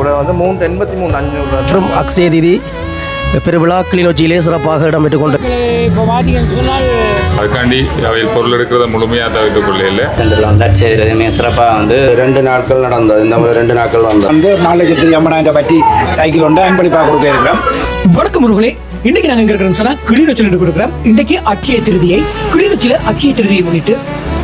விலை வந்து 383,500 மற்றும் அக்ஷய திதி பெருவிழா கிளிநொச்சியிலே சிறப்பாக இடம்பெற்றுக் கொண்டு இப்போ பார்த்தீங்கன்னு சொன்னால் அதுக்காண்டி அவையில் பொருள் எடுக்கிறத முழுமையாக தவிர்த்து கொள்ளையில் சென்டரில் வந்து அச்சேரி மிக சிறப்பாக வந்து 2 நாட்கள் நடந்தது. இந்த மாதிரி 2 நாட்கள் வந்து 4,50,000 பற்றி சைக்கிள் ஒன்று அன்பளிப்பாக கொடுக்க இருக்கிறோம். வணக்கம் முருகலே, இன்றைக்கு நாங்கள் எங்கே இருக்கிறோம் சொன்னால் கிளிநொச்சியில் கொடுக்குறோம். இன்றைக்கு அட்சய திருதியை, கிளிநொச்சியில் அட்சய திருதியை முன்னிட்டு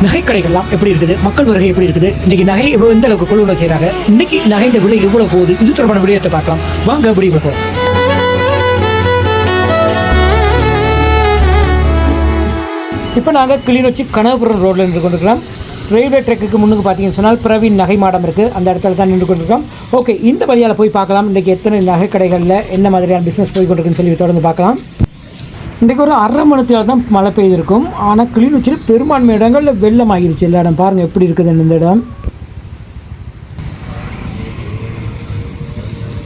நகை கடைகள்லாம் எப்படி இருக்குது, மக்கள் வருகை எப்படி இருக்குது, இன்றைக்கி நகை எந்த அளவுக்கு கொள்ளுதல் செய்கிறாங்க, இன்றைக்கி நகைஇந்த விலை எவ்வளோ போகுது, இது தொடர்பான விடயத்தை பார்க்கலாம். வாங்க அப்படி பார்ப்போம். இப்போ நாங்கள் கிளிநொச்சி கனகபுரம் ரோட்டில் நின்று கொண்டிருக்கிறோம். ரயில்வே ட்ரெக்குக்கு முன்னுக்கு பார்த்தீங்கன்னு சொன்னால் பிரவீன் நகை மாடம் இருக்குது, அந்த இடத்துல தான் நின்று கொண்டிருக்கோம். ஓகே, இந்த வழியால் போய் பார்க்கலாம் இன்றைக்கி எத்தனை நகை கடைகளில் என்ன மாதிரியான பிஸ்னஸ் போய் கொண்டிருக்குன்னு சொல்லி தொடர்ந்து பார்க்கலாம். இன்றைக்கி ஒரு 1/2 மணித்தியால் தான் மழை பெய்திருக்கும். ஆனால் கிளிநொச்சியில் பெரும்பான்மை இடங்களில் வெள்ளம் ஆகிருச்சு. எல்லா இடம் பாருங்கள் எப்படி இருக்குதுன்னு. இந்த இடம்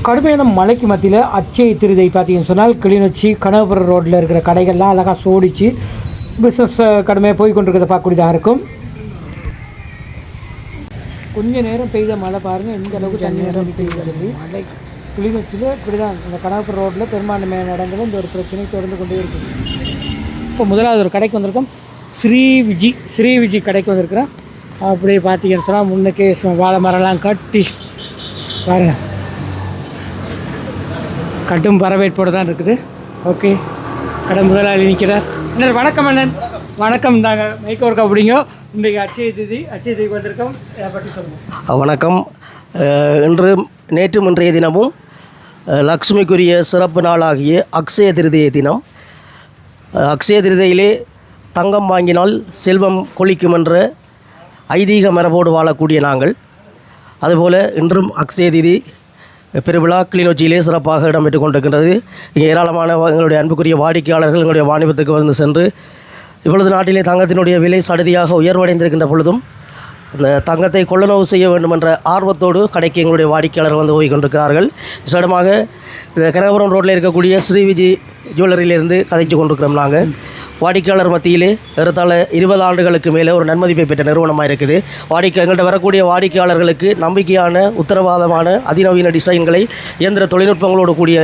கடுமையான மழைக்கு மத்தியில் அட்சய திருதை பார்த்தீங்கன்னு சொன்னால் கிளிநொச்சி கனகபுரம் ரோட்டில் இருக்கிற கடைகள்லாம் அழகாக சோடிச்சு பிஸ்னஸ் கடுமையாக போய் கொண்டிருக்கிறத பார்க்கக்கூடியதாக இருக்கும். கொஞ்சம் நேரம் பெய்த மழை பாருங்கள் எந்த அளவுக்கு தண்ணி நேரம் பெய்யுது சொல்லி. மழை கிளிநொச்சியில் இப்படி தான் இந்த கனகபுரம் ரோட்டில் பெரும்பான்மையான இடங்களும் இந்த ஒரு பிரச்சனை தொடர்ந்து கொண்டே இருக்குது. இப்போ முதலாவது ஒரு கடைக்கு வந்திருக்கோம். ஸ்ரீ விஜி கடைக்கு வந்திருக்கிறேன். அப்படியே பார்த்தீங்கன்னு சொன்னால் முன்னுக்கே வாழை மரம்லாம் கட்டி பாருங்கள், கட்டும் வரவேற்போடு தான் இருக்குது. ஓகே, கடை முதலாளி நிற்கிறார். அண்ணன் வணக்கம். அண்ணன் வணக்கம். தாங்க மைக்க ஒர்க் அப்படிங்க. இன்றைக்கு அட்சய திதிக்கு வந்திருக்கோம். இதை பற்றி சொல்லுங்கள். வணக்கம். இன்று நேற்றும் இன்றைய தினமும் லக்ஷ்மிக்குரிய சிறப்பு நாளாகிய அக்ஷய திருதியை தினம். அக்ஷய திருதியிலே தங்கம் வாங்கினால் செல்வம் கொளிக்கும் என்ற ஐதீக மரபோடு வாழக்கூடிய நாங்கள், அதுபோல் இன்றும் அக்ஷய திதி பெருவிழா கிளிநொச்சியிலே சிறப்பாக இடம்பெற்று கொண்டிருக்கின்றது. இங்கே ஏராளமான எங்களுடைய அன்புக்குரிய வாடிக்கையாளர்கள் எங்களுடைய வாணிபத்துக்கு வந்து சென்று இப்பொழுது நாட்டிலே தங்கத்தினுடைய விலை சடுதியாக உயர்வடைந்திருக்கின்ற பொழுதும் இந்த தங்கத்தை கொள்ளளவு செய்ய வேண்டும் என்ற ஆர்வத்தோடு கடைக்கு எங்களுடைய வாடிக்கையாளர்கள் வந்து போய் கொண்டிருக்கிறார்கள். விசேடமாக இந்த கனகபுரம் ரோட்டில் இருக்கக்கூடிய ஸ்ரீ விஜி ஜுவல்லரியிலிருந்து கதைத்து கொண்டிருக்கிறோம். நாங்கள் வாடிக்கையாளர் மத்தியிலே ஏறத்தாழ 20 ஆண்டுகளுக்கு மேலே ஒரு நன்மதிப்பை பெற்ற நிறுவனமாக இருக்குது. எங்கள்கிட்ட வரக்கூடிய வாடிக்கையாளர்களுக்கு நம்பிக்கையான உத்தரவாதமான அதிநவீன டிசைன்களை இயந்திர தொழில்நுட்பங்களோடு கூடிய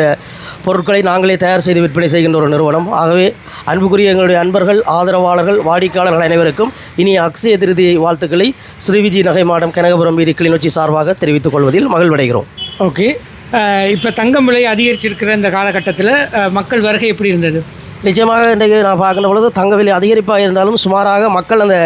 பொருட்களை நாங்களே தயார் செய்து விற்பனை செய்கின்ற ஒரு நிறுவனம். ஆகவே அன்புக்குரிய எங்களுடைய அன்பர்கள், ஆதரவாளர்கள், வாடிக்கையாளர்கள் அனைவருக்கும் இனிய அக்ஷய திருதி வாழ்த்துக்களை ஸ்ரீவிஜி நகை மாடம் கனகபுரம் வீதி கிளிநொச்சி சார்பாக தெரிவித்துக் கொள்வதில் மகிழ்வடைகிறோம். ஓகே, இப்போ தங்கம் விலை அதிகரிச்சிருக்கிற இந்த காலகட்டத்தில் மக்கள் வருகை எப்படி இருந்தது? நிச்சயமாக இன்றைக்கு நான் பார்க்கின்ற பொழுது தங்க விலை அதிகரிப்பாக இருந்தாலும் சுமாராக மக்கள் அந்த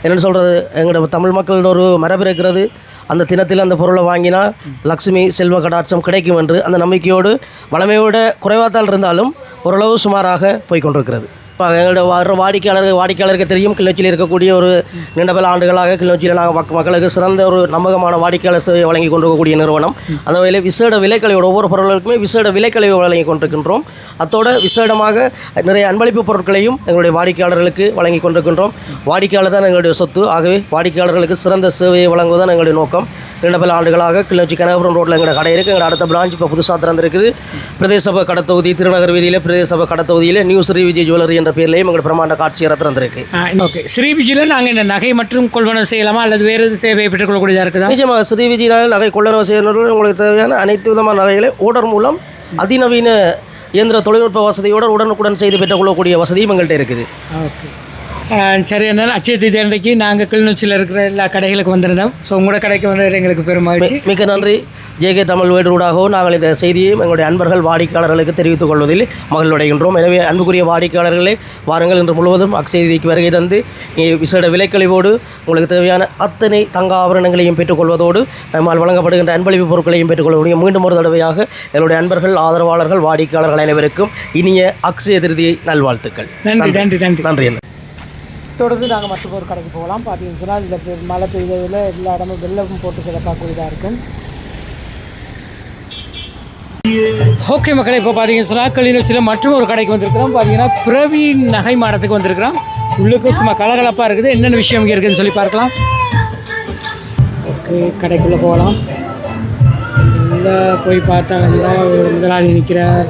என்னென்னு சொல்கிறது, எங்களோட தமிழ் மக்களோட ஒரு மரபு இருக்கிறது. அந்த தினத்தில் அந்த பொருளை வாங்கினால் லக்ஷ்மி செல்வ கடாட்சம் கிடைக்கும் என்று அந்த நம்பிக்கையோடு வளமையோட குறைவாத்தான் இருந்தாலும் ஓரளவு சுமாராக போய்கொண்டிருக்கிறது. எங்களோட வர வாடிக்கையாளருக்கு தெரியும், கிளிநொச்சியில் இருக்கக்கூடிய ஒரு நீண்ட பல ஆண்டுகளாக கிளிநொச்சியில் நாங்கள் மக்களுக்கு சிறந்த ஒரு நம்பகமான வாடிக்கையாளர் சேவை வழங்கி கொண்டிருக்கக்கூடிய நிறுவனம். அந்த வகையில் விசேட விலைக்கழிவோட ஒவ்வொரு பொருட்களுக்குமே விசேட விலைக்கழிவு வழங்கி கொண்டிருக்கின்றோம். அத்தோடு விசேடமாக நிறைய அன்பளிப்பு பொருட்களையும் எங்களுடைய வாடிக்கையாளர்களுக்கு வழங்கி கொண்டிருக்கின்றோம். வாடிக்கையாளர் தான் எங்களுடைய சொத்து. ஆகவே வாடிக்கையாளர்களுக்கு சிறந்த சேவையை வழங்குவதுதான் எங்களுடைய நோக்கம். நீண்ட பல ஆண்டுகளாக கிளிநொச்சி கனகபுரம் ரோட்டில் எங்களோட கடை இருக்குது. எங்களோட அடுத்த பிரான்ச் இப்போ புதுசாக திறந்திருக்குது. பிரதேச சபை கடத்தொகுதி திருநகர் வீதியில் பிரதேச சபை கடத்தொகுதியில் நியூ ஸ்ரீ விஜய் ஜுவல்லரி என்ற பேர்லையும் எங்களோட பிரமாண்ட காட்சியாக திறந்திருக்கு. ஓகே, ஸ்ரீ விஜயில் நாங்கள் இந்த நகை மற்றும் கொள்வனவு செய்யலாமா அல்லது வேறு எது சேவையை பெற்றுக்கொள்ளக்கூடியதாக இருக்குதா? நிச்சயமாக ஸ்ரீ விஜயில் நகை கொள்ளளவு செய்யணும். உங்களுக்கு தேவையான அனைத்து விதமான நகைகளை ஆர்டர் மூலம் அதிநவீன இயந்திர தொழில்நுட்ப வசதியோடு உடனுக்குடன் செய்து பெற்றுக்கொள்ளக்கூடிய வசதியும் எங்கள்கிட்ட இருக்குது. ஓகே, சரி. அதனால் அட்சய திதி அன்றைக்கு நாங்கள் கிளிநொச்சியில் இருக்கிற எல்லா கடைகளுக்கு வந்திருந்தோம். ஸோ உங்களோட கடைக்கு வந்தது எங்களுக்கு பெருமகிழ்ச்சி. மிக்க நன்றி. ஜேகே தமிழ் வேடூடாகவும் நாங்கள் இந்த செய்தியையும் எங்களுடைய அன்பர்கள் வாடிக்கையாளர்களுக்கு தெரிவித்துக் கொள்வதில் மகிழ்வடைகின்றோம். எனவே அன்புக்குரிய வாடிக்கையாளர்களே, வாருங்கள் இன்று முழுவதும் அக்ஷய திதிக்கு வருகை தந்து விசேட விலைக்கழிவோடு உங்களுக்கு தேவையான அத்தனை தங்க ஆபரணங்களையும் பெற்றுக்கொள்வதோடு நம்மால் வழங்கப்படுகின்ற அன்பளிப்பு பொருட்களையும் பெற்றுக்கொள்ளக்கூடிய மீண்டும் ஒரு தடவையாக எங்களுடைய அன்பர்கள், ஆதரவாளர்கள், வாடிக்கையாளர்கள் அனைவருக்கும் இனிய அக்ஷய திருதியை நல்வாழ்த்துக்கள். நன்றி நன்றி நன்றி நன்றி. தொடர்ந்து நாங்கள் மற்ற ஒரு கடைக்கு போகலாம். பார்த்தீங்கன்னு சொன்னால் இந்த மழை பெய்ததில் எல்லா இடமும் வெள்ளமும் போட்டு கிடக்கக்கூடியதாக இருக்கும். ஓகே மக்களே, இப்போ பார்த்தீங்கன்னு சொன்னால் கிளிநொச்சியில் மற்றும் ஒரு கடைக்கு வந்திருக்கிறோம். பார்த்தீங்கன்னா பிரவீன் நகை மாடத்துக்கு வந்திருக்கிறோம். உள்ளுக்கு சும்மா கலகலப்பாக இருக்குது. என்னென்ன விஷயம் இங்கே இருக்குதுன்னு சொல்லி பார்க்கலாம். ஓகே, கடைக்குள்ளே போகலாம். உள்ளே போய் பார்த்தாங்கன்னா ஒரு முதலாளி நிற்கிறார்.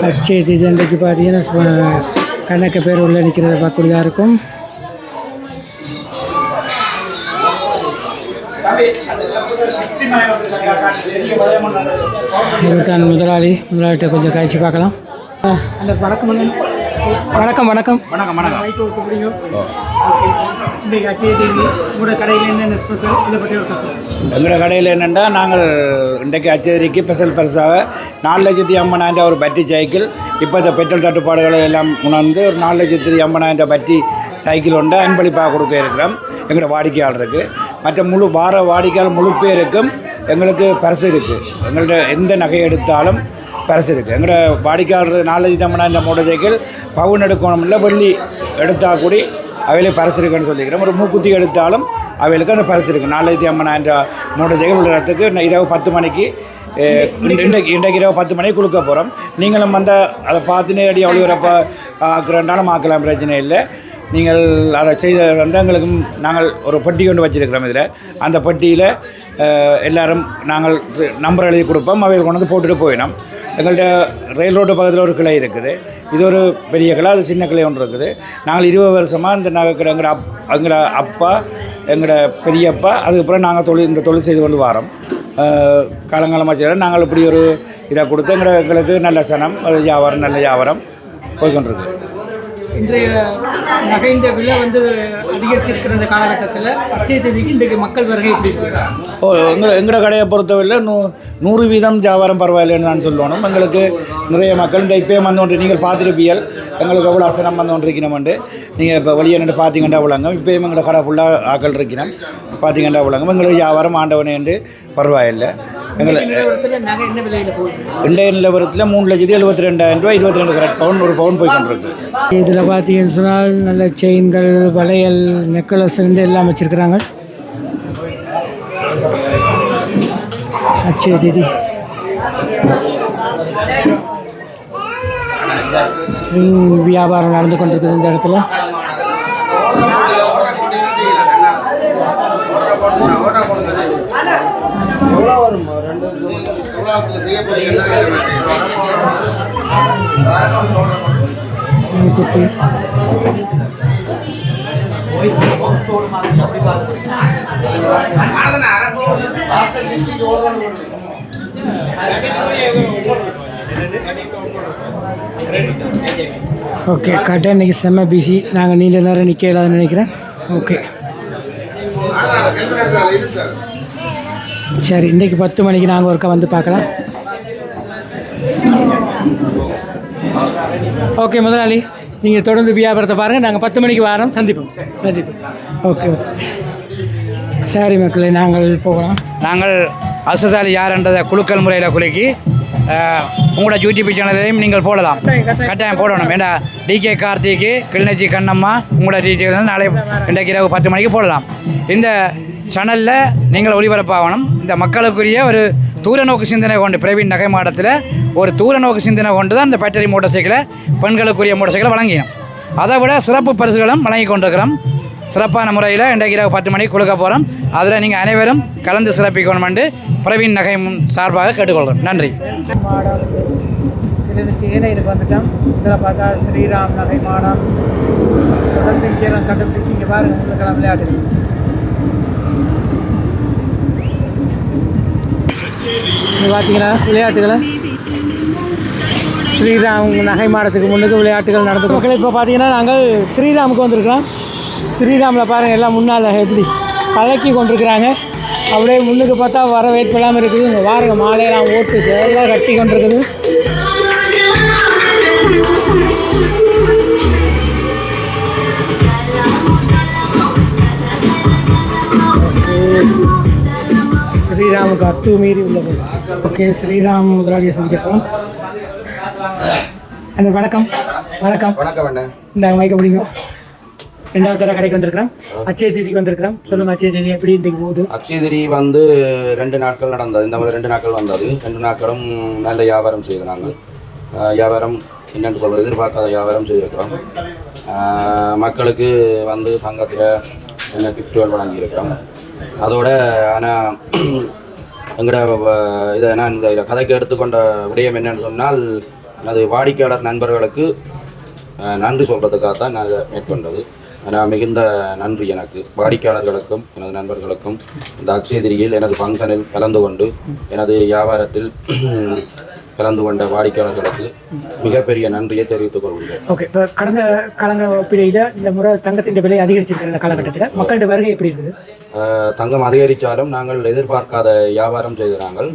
அட்சய திதி அன்றைக்கு பார்த்தீங்கன்னா கணக்கு பேர் உள்ளே நிற்கிறத பார்க்கக்கூடியதாக இருக்கும். இவர்தான் முதலாளிகிட்ட கொஞ்சம் காய்ச்சி பார்க்கலாம். அந்த வணக்கம் வணக்கம் வணக்கம் வணக்கம் வணக்கம். இன்றைக்கு அச்சய தேதி உங்களோட கடையில் என்னென்ன ஸ்பெஷல் இதை பற்றி ஒரு கஷ்டம். எங்களோட கடையில் என்னென்னா நாங்கள் இன்றைக்கு அச்சேரிக்கு ஸ்பெஷல் பரிசாக 4,50,000 ஒரு பட்டி சைக்கிள். இப்போ இந்த பெட்ரோல் தட்டுப்பாடுகளை எல்லாம் உணர்ந்து ஒரு 4,50,000 பட்டி சைக்கிள் ஒன்று அன்பளிப்பாக கொடுக்க இருக்கிறோம் எங்களோட வாடிக்கையாளருக்கு. மற்ற முழு வாடிக்கையாளர் முழு பேருக்கும் எங்களுக்கு பரிசு இருக்குது. எங்கள்கிட்ட எந்த நகை எடுத்தாலும் பரிசு இருக்குது. எங்களோட வாடிக்கையாளர் 4,50,000 மோட்டர் சைக்கிள் பவுன் எடுக்கணும் இல்லை வெள்ளி எடுத்தால் கூடி அவையிலே பரிசு இருக்குன்னு சொல்லிக்கிறோம். ஒரு மூக்குத்தி எடுத்தாலும் அவைகளுக்கு அந்த பரிசு இருக்குது. 4,50,000 மோட்டர் சைக்கிள் விடுறதுக்கு இரவு 10 மணிக்கு இன்றைக்கு இரவு 10 மணிக்கு கொடுக்க போகிறோம். நீங்களும் வந்து அதை பார்த்து நேரடியாக ஒளிபரப்ப ஆக்குறனாலும் ஆக்கலாம், பிரச்சனை இல்லை. நீங்கள் அதை செய்த வந்து எங்களுக்கும் நாங்கள் ஒரு பெட்டி கொண்டு வச்சுருக்கிறோம். இதில் அந்த பெட்டியில் எல்லோரும் நாங்கள் நம்பர் எழுதி கொடுப்போம். அவைகள் கொண்டு வந்து போட்டுட்டு போயிடும். எங்கள்கிட்ட ரயில் ரோடு பக்கத்தில் ஒரு கிளை இருக்குது. இது ஒரு பெரிய கிளை, அது சின்ன கிளை ஒன்று இருக்குது. நாங்கள் 20 வருஷமாக இந்த நகை எங்களோட அப்பா எங்களோட பெரியப்பா அதுக்கப்புறம் நாங்கள் இந்த தொழில் செய்து கொண்டு வரோம். காலங்காலமாக செய்கிறோம். நாங்கள் இப்படி ஒரு இதை கொடுத்து எங்களுக்கு நல்ல சனம், அது வியாபாரம் நல்ல வியாபாரம் போய்கொண்டிருக்கு. இன்றைய நகையின் விலை வந்து அதிகரிச்சிருக்கிற இந்த காலகட்டத்தில் அச்சய தேதிக்கு இன்றைக்கு மக்கள் வருகை எப்படி இருக்குது? எங்களோட கடையை பொறுத்தவரையில் 100% வியாபாரம் பரவாயில்லைன்னு தான் சொல்லணும். எங்களுக்கு நிறைய மக்கள் இந்த இப்போயே வந்து கொண்டு நீங்கள் பார்த்துருப்பீர்கள் எங்களுக்கு எவ்வளோ அசனம் வந்து கொண்டு இருக்கணும்ண்டு. நீங்கள் இப்போ வெளியே நின்று பார்த்தீங்கன்னா அவ்வளோங்க. இப்போயும் எங்களோட கடை ஃபுல்லாக ஆக்கள் இருக்கணும் பார்த்தீங்கன்னா அவ்வளோங்க. எங்களுக்கு வியாபாரம் ஆண்டவனேண்டு பரவாயில்லை. எங்களுக்கு இன்றைய நிலவரத்தில் 3,72,000 ரூபா 22 கரெக்ட் பவுன் ஒரு பவுன் போய் கொண்டிருக்கு. இதில் பார்த்தீங்கன்னு சொன்னால் நல்ல செயின்கள், வளையல், நெக்லஸ் எல்லாம் வச்சுருக்குறாங்க. அச்சய தேதி வியாபாரம் நடந்து கொண்டிருக்குது இந்த இடத்துல. குத்தி ஓகே. கடை இன்றைக்கி செம்ம பிஸி. நாங்கள் நீண்ட நேரம் நிற்க இல்லாதுன்னு நினைக்கிறேன். ஓகே சரி, இன்றைக்கி 10 மணிக்கு நாங்கள் ஒருக்கா வந்து பார்க்கலாம். ஓகே முதலாளி, நீங்கள் தொடர்ந்து வியாபாரத்தை பாருங்கள். நாங்கள் 10 மணிக்கு வாரம் சந்திப்போம். ஓகே ஓகே சரி மக்களே, நாங்கள் போகலாம். நாங்கள் அசசாலி யார்ன்றதை குழுக்கள் முறையில் குலுக்கி உங்களோட யூடியூப் சேனலையும் நீங்கள் போடலாம். கட்டாயம் போடணும். ஏன்னா டிகே கார்த்திக்கு, கிளிநொச்சி கண்ணம்மா உங்களோட டீச்சர் நாளை இன்றைக்கு இரவு 10 மணிக்கு போடலாம். இந்த சேனலில் நீங்கள் ஒளிபரப்பாகணும். இந்த மக்களுக்குரிய ஒரு தூரநோக்கு சிந்தனை கொண்டு பிரவீன் நகை மாடத்தில் ஒரு தூரநோக்கு சிந்தனை கொண்டு தான் இந்த பேட்டரி மோட்டார் சைக்கிளை, பெண்களுக்குரிய மோட்டார் சைக்கிளை வழங்கினோம். அதை விட சிறப்பு பரிசுகளும் வழங்கி கொண்டிருக்கிறோம். சிறப்பான முறையில் இன்றைக்கு இரவு 10 மணிக்கு கொடுக்க போகிறோம். அதில் நீங்கள் அனைவரும் கலந்து சிறப்பிக்கணுமென்று பிரவீன் நகை சார்பாக கேட்டுக்கொள்கிறோம். நன்றி. இதுக்கு வந்துட்டோம். இதில் பார்த்தா ஸ்ரீராம் நகை மாடம் தொடர்ந்து கண்டுபிடிச்சி இங்கே பாருங்கள். உங்களுக்கெல்லாம் விளையாட்டு பார்த்தீங்கன்னா விளையாட்டுகளை ஸ்ரீராம் நகை மாடத்துக்கு முன்னுக்கு விளையாட்டுகள் நடந்து மக்கள். இப்போ பார்த்தீங்கன்னா நாங்கள் ஸ்ரீராமுக்கு வந்திருக்கிறோம். ஸ்ரீராமில் பாருங்கள் எல்லாம் முன்னால் எப்படி கலக்கி கொண்டிருக்கிறாங்க. அப்படியே முன்னுக்கு பார்த்தா வர வெயிட் பண்ணாமல் இருக்குது. இங்கே பாருங்கள் மாலையெல்லாம் ஓட்டு எல்லாம் கட்டி கொண்டிருக்குது. ஸ்ரீராமுக்கு அத்துமீறி உள்ளது. ஓகே, ஸ்ரீராம் முதலாளியை சந்திச்சிருக்கோம். அந்த வணக்கம் வணக்கம் வணக்கம் அண்ணா. இந்த மைக்க பிடிக்கும். 2வது தடவை கடைக்கு வந்திருக்கிறோம். அச்சய தேதிக்கு வந்திருக்கிறோம். சொல்லுங்கள், அச்சய தேதி எப்படி இன்றைக்கு போகுது? அச்சய தேதி வந்து 2 நாட்கள் நடந்தது. இந்த மாதிரி 2 நாட்கள் வந்தது. 2 நாட்களும் நல்ல வியாபாரம் செய்து நாங்கள் வியாபாரம் என்னென்னு சொல்கிறது எதிர்பார்க்காத வியாபாரம் செய்திருக்கிறோம். மக்களுக்கு வந்து தங்கத்தில் சின்ன கிஃப்ட்டுகள் வழங்கியிருக்கிறோம். அதோட ஆனால் எங்களோட இதை நான் இந்த கதைக்கு எடுத்துக்கொண்ட விடயம் என்னென்னு சொன்னால், எனது வாடிக்கையாளர் நண்பர்களுக்கு நன்றி சொல்கிறதுக்காக தான் நான் இதை மேற்கொண்டது. ஆனால் மிகுந்த நன்றி எனக்கு வாடிக்கையாளர்களுக்கும் எனது நண்பர்களுக்கும் இந்த அக்ஷய திரியில் எனது ஃபங்க்ஷனில் கலந்து கொண்டு எனது வியாபாரத்தில் கலந்து கொண்ட வாடிக்கையாளர்களுக்கு மிகப்பெரிய நன்றியை தெரிவித்துக் கொள்கிறேன். ஓகே, இப்போ கடந்த காலங்கள் ஒப்பிடையில் இந்த முறை தங்கத்தின் விலை அதிகரிச்சிருக்கிற இந்த காலகட்டத்தில் மக்களோட வருகை எப்படி இருக்குது? தங்கம் அதிகரித்தாலும் நாங்கள் எதிர்பார்க்காத வியாபாரம் செய்த நாங்கள்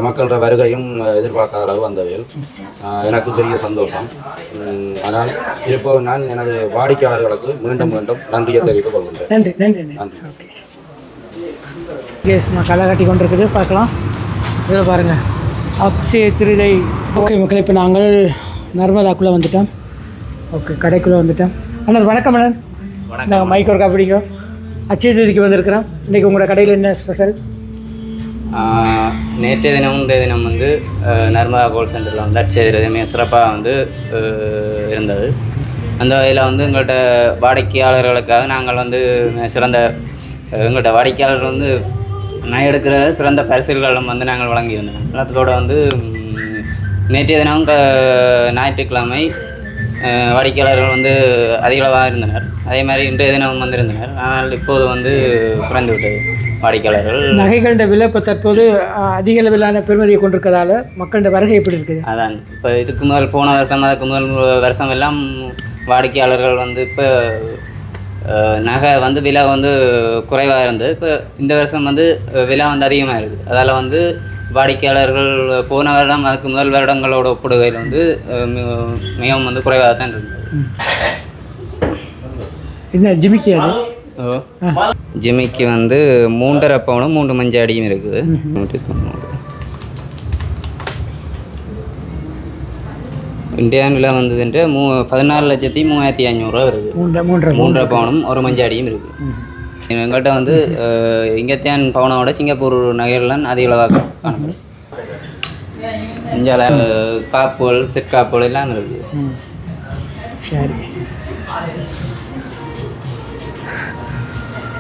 மக்களோட வருகையும் எதிர்பார்க்காத அளவு வந்தவையில் எனக்கு பெரிய சந்தோஷம். ஆனால் இப்போது நான் எனது வாடிக்கையாளர்களுக்கு மீண்டும் மீண்டும் நன்றியை தெரிவித்துக் கொள்கின்றேன். நன்றி நன்றி நன்றி. ஓகே, கேஸ்மா களை கட்டி கொண்டிருக்குது, பார்க்கலாம். இதில் பாருங்கள், அக்ஷய திருதை. ஓகே மக்கள், இப்போ நாங்கள் நர்மதாக்குள்ளே வந்துட்டோம். ஓகே, கடைக்குள்ளே வந்துட்டோம். அண்ணன் வணக்கம். அண்ணன் நாங்கள் மைக் ஒர்க்கா பிடிக்கும். அக்ஷய திருதிக்கு வந்திருக்கிறோம். இன்றைக்கி உங்களோட கடையில் என்ன ஸ்பெஷல்? நேற்றைய தினம் இன்றைய தினம் வந்து நர்மதா கோல்ட் சென்டரில் வந்து அக்ஷய திருதி மிக சிறப்பாக வந்து இருந்தது. அந்த வகையில் வந்து எங்கள்கிட்ட வாடிக்கையாளர்களுக்காக நாங்கள் வந்து சிறந்த எங்கள்கிட்ட வாடிக்கையாளர்கள் வந்து நான் எடுக்கிற சிறந்த பரிசுகளும் வந்து நாங்கள் வழங்கியிருந்தோம். எல்லாத்தோடு வந்து நேற்றைய தினம் ஞாயிற்றுக்கிழமை வாடிக்கையாளர்கள் வந்து அதிகளவாக இருந்தனர். அதே மாதிரி இன்றைய தினம் வந்திருந்தனர். ஆனால் இப்போது வந்து குறைந்து விட்டது வாடிக்கையாளர்கள். நகைகளோட விலை இப்போ தற்போது அதிக அளவிலான பெருமதியை கொண்டிருக்கிறதால மக்களோட வருகை எப்படி இருக்குது? அதான் இப்போ இதுக்கு முதல் போன வருஷம் அதுக்கு முதல் வருஷம் எல்லாம் வாடிக்கையாளர்கள் வந்து இப்போ நகை வந்து விலை வந்து குறைவாக இருந்தது. இப்போ இந்த வருஷம் வந்து விலை வந்து அதிகமாக இருக்குது. அதால் வந்து வாடிக்கையாளர்கள் போன வருடம் அதுக்கு முதல் வருடங்களோட ஒப்பிடுகையில் வந்து மிகவும் வந்து குறைவாக தான் இருந்தது. என்ன ஜிமிக்கி? அது ஜிமிக்கு வந்து 3.5 பவுனும் 3 மஞ்சாடியும் இருக்குது. இந்தியான் விலை வந்ததுன்ற 14,03,500 வருது. 3.5 பவுனும் 1 மஞ்சாடியும் இருக்குது. எங்கள்கிட்ட வந்து இங்கத்தான் பவுனோட சிங்கப்பூர் நகைகள்லாம் அதிக அளவாக காணப்படும். இந்தியாவில் காப்புகள் செட் காப்புகள் எல்லாம் இருக்குது. சரி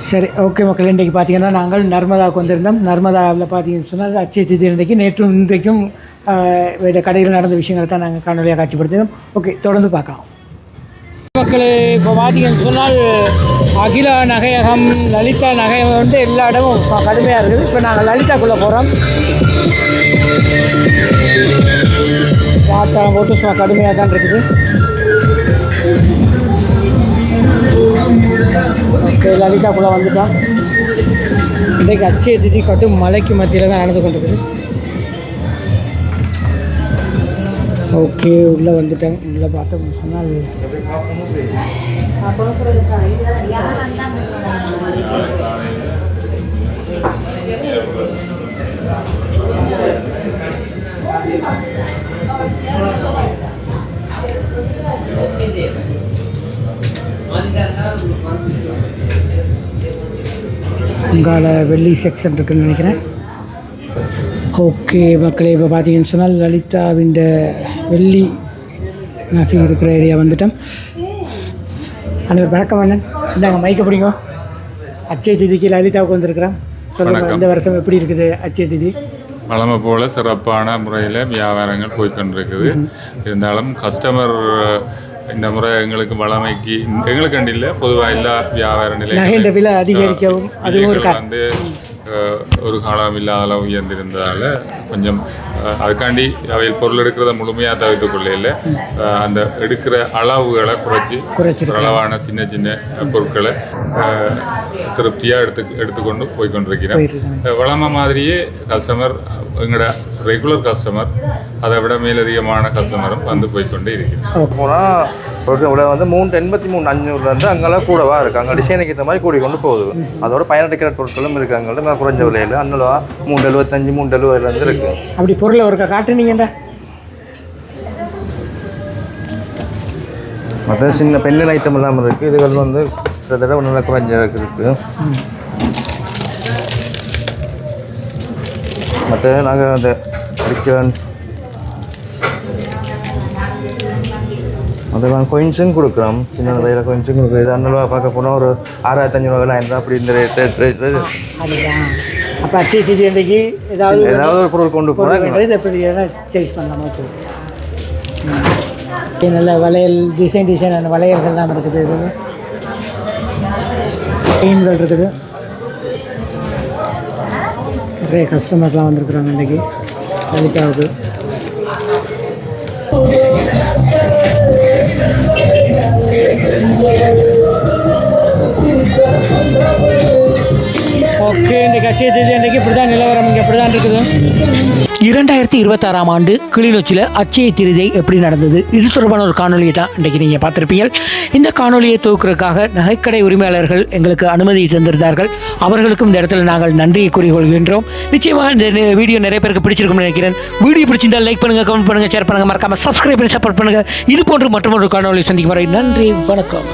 சரி, ஓகே மக்கள், இன்றைக்கு பார்த்தீங்கன்னா நாங்கள் நர்மதாவுக்கு வந்திருந்தோம். நர்மதாவில் பார்த்தீங்கன்னு சொன்னால் அக்ஷய திதி இன்றைக்கு நேற்றும் இன்றைக்கும் கடையில் நடந்த விஷயங்களை தான் நாங்கள் காணொலியாக காட்சிப்படுத்தினோம். ஓகே, தொடர்ந்து பார்க்கலாம் மக்கள். இப்போ பார்த்தீங்கன்னு சொன்னால் அகிலா நகையகம், லலிதா நகையகம் வந்து எல்லா இடமும் கடுமையாக இருக்குது. இப்போ நாங்கள் லலிதாக்குள்ளே போகிறோம். பார்த்தா போட்டு சும்மா கடுமையாக தான் இருக்குது. ஓகே, லலிதாக்குள்ளே வந்துட்டோம். இன்றைக்கு அக்ஷய திதி கட்டும் மலைக்கு மத்தியில் தான் நடந்து கொண்டிருக்குது. ஓகே, உள்ளே வந்துட்டேன். உள்ளே பார்த்தோம்னு சொன்னால் உங்கால வெள்ளி செக்ஷன் இருக்குதுன்னு நினைக்கிறேன். ஓகே மக்களே, இப்போ பார்த்தீங்கன்னு சொன்னால் லலிதாவின் வெள்ளி நகை இருக்கிற ஏரியா வந்துட்டோம். அண்ணன் வணக்கம். அண்ணன் இந்தாங்க மைக்க பிடிங்க. அக்ஷய திதிக்கு லலிதாவுக்கு வந்திருக்கிறோம். சொல்லுங்கள், இந்த வருஷம் எப்படி இருக்குது அக்ஷய திதி? வழமை போல் சிறப்பான முறையில் வியாபாரங்கள் போய்கொண்டிருக்குது. இருந்தாலும் கஸ்டமர் இந்த முறை எங்களுக்கு வளமைக்கு எங்களுக்கு இல்லை, பொதுவாக எல்லா வியாபார நிலையம் விலை அதிகரிக்கவும் அதுவும் வந்து ஒரு காலம் இல்லாத அளவு உயர்ந்திருந்ததால் கொஞ்சம் அதுக்காண்டி அவையில் பொருள் எடுக்கிறத முழுமையாக தவிர்த்து கொள்ளையில் அந்த எடுக்கிற அளவுகளை குறைச்சி அளவான சின்ன சின்ன பொருட்களை திருப்தியாக எடுத்துக்கொண்டு போய்கொண்டிருக்கிறோம். வளமை மாதிரியே கஸ்டமர் எங்களோட ரெகுலர் கஸ்டமர் அதை விட மேலதிகமான கஸ்டமரும் வந்து போய்கொண்டே இருக்கிறோம். போனால் பொருட்கள் விலை வந்து 383,500 அங்கெல்லாம் கூடவா இருக்குது. அங்கே டிசைனுக்கு ஏற்ற மாதிரி கூடி கொண்டு போகுது. அதோட 18 கேரட் பொருட்களும் இருக்குது. அங்கே நான் குறைஞ்ச விலையில் அன்னலவா 375 370 இருக்குது. அப்படி பொருளை ஒரு காட்டுனீங்கடா. மற்ற சின்ன பெண்ணின் ஐட்டம் இல்லாமல் இருக்குது. இதுகள் வந்து கிட்டத்தட்ட நல்லா குறைஞ்ச இருக்குது. மற்ற நாங்கள் அந்த ரிட்டர்ன் அதெல்லாம் கொஞ்சம் கொடுக்குறோம். சின்ன வகையில் கொஞ்சம் கொடுக்குறோம். இது அன்னலவா பார்க்க போனால் ஒரு 6,500 ஆயிரம் அப்படி இந்த ரேட். அதுதான். அப்போ அக்ஷய திதி அன்றைக்கு ஏதாவது ஒரு பொருள் கொண்டு போனால் இதை எப்படி சேல்ஸ் பண்ணலாமா? நல்ல வளையல் டிசைனான வளையல்கள் தான் இருக்குது. இது செயின்கள் இருக்குது. நிறைய கஸ்டமர்ஸ்லாம் வந்திருக்குறாங்க இன்றைக்கி லலிதாவுக்கு. ஓகே, இன்றைக்கி அச்சய தேதி இன்றைக்கி இப்படி தான் நிலவரம், இங்கே இப்படி தான் இருக்குது. 2026ஆம் ஆண்டு கிளிநொச்சியில் அச்சய திருதை எப்படி நடந்தது, இது தொடர்பான ஒரு காணொலியை தான் இன்றைக்கி நீங்கள் பார்த்துருப்பீங்க. இந்த காணொலியை துவக்கிறதுக்காக நகைக்கடை உரிமையாளர்கள் எங்களுக்கு அனுமதி தந்திருந்தார்கள். அவர்களுக்கும் இந்த இடத்துல நாங்கள் நன்றியை கூறிக்கொள்கின்றோம். நிச்சயமாக இந்த வீடியோ நிறைய பேருக்கு பிடிச்சிருக்கும்னு நினைக்கிறேன். வீடியோ பிடிச்சிருந்தால் லைக் பண்ணுங்கள், கமெண்ட் பண்ணுங்கள், ஷேர் பண்ணுங்கள், மறக்காமல் சப்ஸ்கிரைப் பண்ணி சப்போர்ட் பண்ணுங்கள். இது போன்று மற்றொரு காணொலி சந்திக்கும் வரை நன்றி, வணக்கம்.